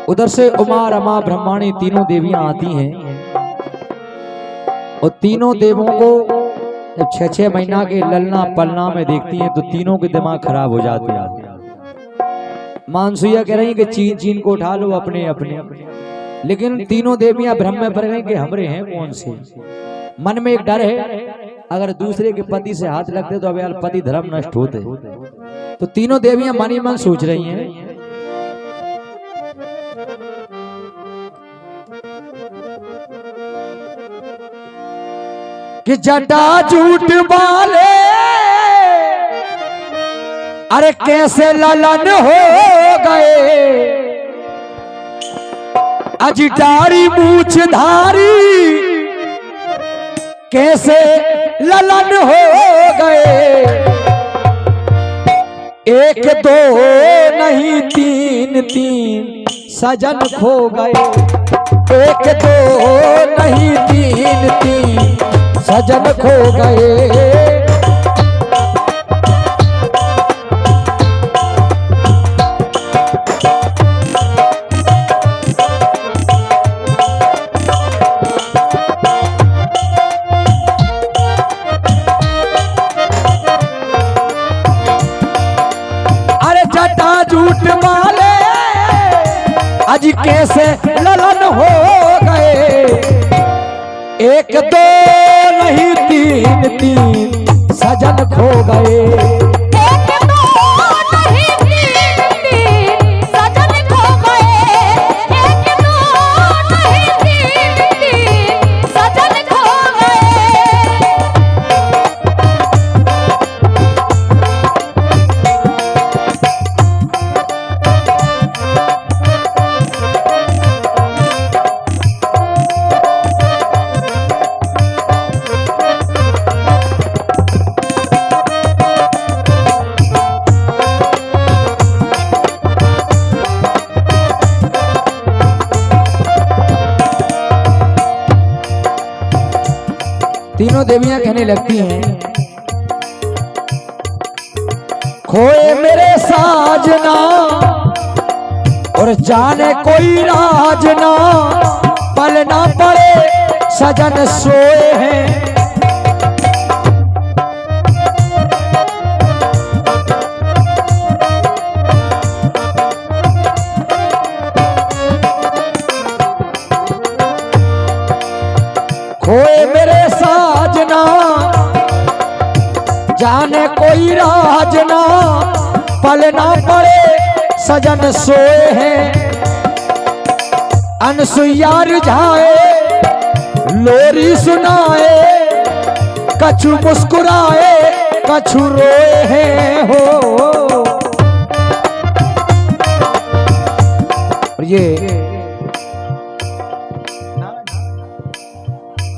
उधर से उमा रमा ब्रह्माणी तीनों देवियां आती हैं और तीनों देवों को जब 6-6 महीना के ललना पलना में देखती हैं तो तीनों के दिमाग खराब हो जाते हैं। मानसूया कह रही कि चीन चीन को उठा लो अपने अपने, लेकिन तीनों देवियां भ्रम में पड़ गई कि हमरे हैं कौन से। मन में एक डर है, अगर दूसरे के पति से हाथ लगते तो अब पति धर्म नष्ट होते। तो तीनों देवियां मन ही मन सोच रही हैं कि जटा झूठ वाले अरे कैसे ललन हो गए, अजिटारी मूछ धारी कैसे ललन हो गए। एक दो नहीं तीन तीन सजन खो गए, एक दो नहीं तीन तीन सजन खो गए। अरे जटा झूठ वाले आज कैसे ललन हो गए, एक दो नहीं तीन तीन सजन खो गए। एक दो नहीं तीन तीन सजन खो गए, एक दो नहीं तीन तीन सजन खो तीनों देवियां कहने लगती हैं खोए मेरे साजना और जाने कोई राजना, पलना पड़े सजन सोए हैं। खोए मेरे साजना जाने कोई राजना, पलना पड़े सजन सोए हैं। अनसुईया रिझाए लोरी सुनाए, कछु मुस्कुराए कछु रोए हैं हो। ये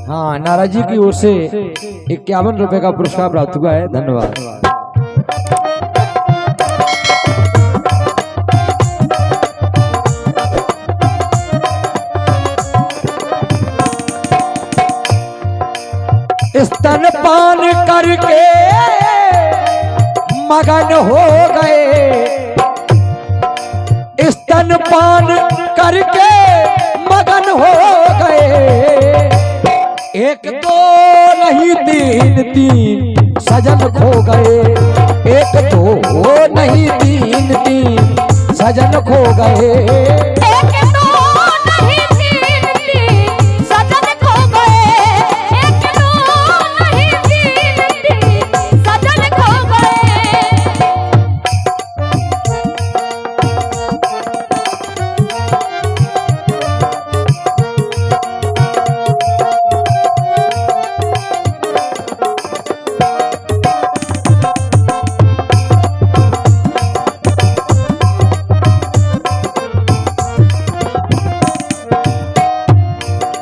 हाँ, नाराज जी की ओर से 51 रुपए का पुरस्कार प्राप्त हुआ है। धन्यवाद। स्तनपान करके मगन हो गए, स्तनपान करके मगन हो गए। एक दो नहीं तीन तीन सजन खो गए, एक दो नहीं तीन तीन सजन खो गए। एक दो नहीं तीन तीन सजन खो गए, एक दो नहीं तीन तीन सजन खो गए।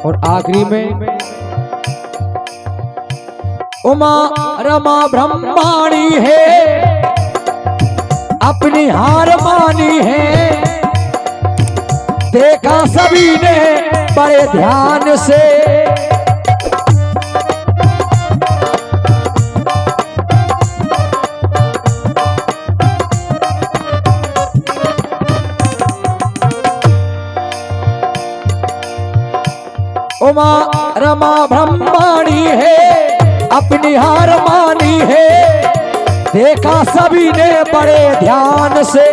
और आखिरी में उमा रमा ब्रह्माणी है, अपनी हार मानी है। देखा सभी ने बड़े ध्यान से, उमा रमा ब्रह्माणी है अपनी हार मानी है। देखा सभी ने बड़े ध्यान से,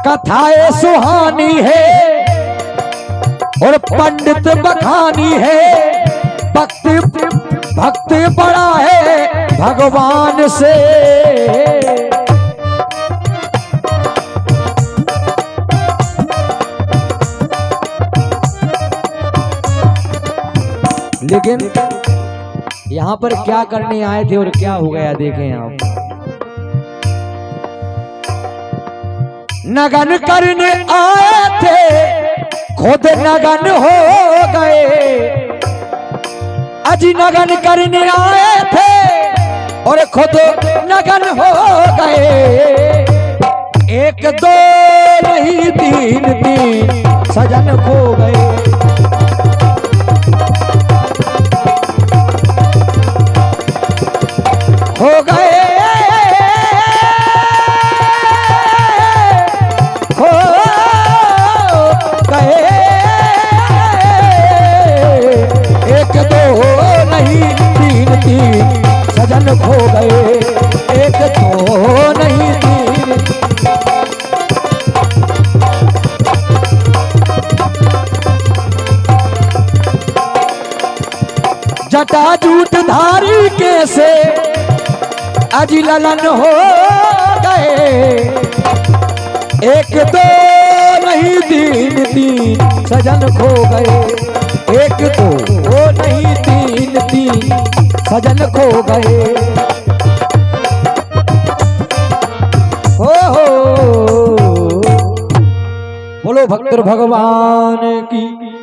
कथाएं सुहानी है और पंडित बखानी है। भक्ति भक्ति बड़ा है भगवान से। लेकिन यहाँ पर क्या करने आए थे और क्या हो गया देखें आप। नगन करने आए थे खुद नगन हो गए। अजी नगन करने आए थे और खुद नगन हो गए। एक दो नहीं तीन तीन सजन खो गए। हो गए हो गए। एक दो नहीं तीन तीन सजन खो गए। एक दो नहीं तीन। जटा जूट धारी कैसे अजी ललन हो गए। एक दो नहीं तीन तीन सजन खो गए। एक दो नहीं तीन तीन सजन खो गए। हो बोलो भक्त भगवान की।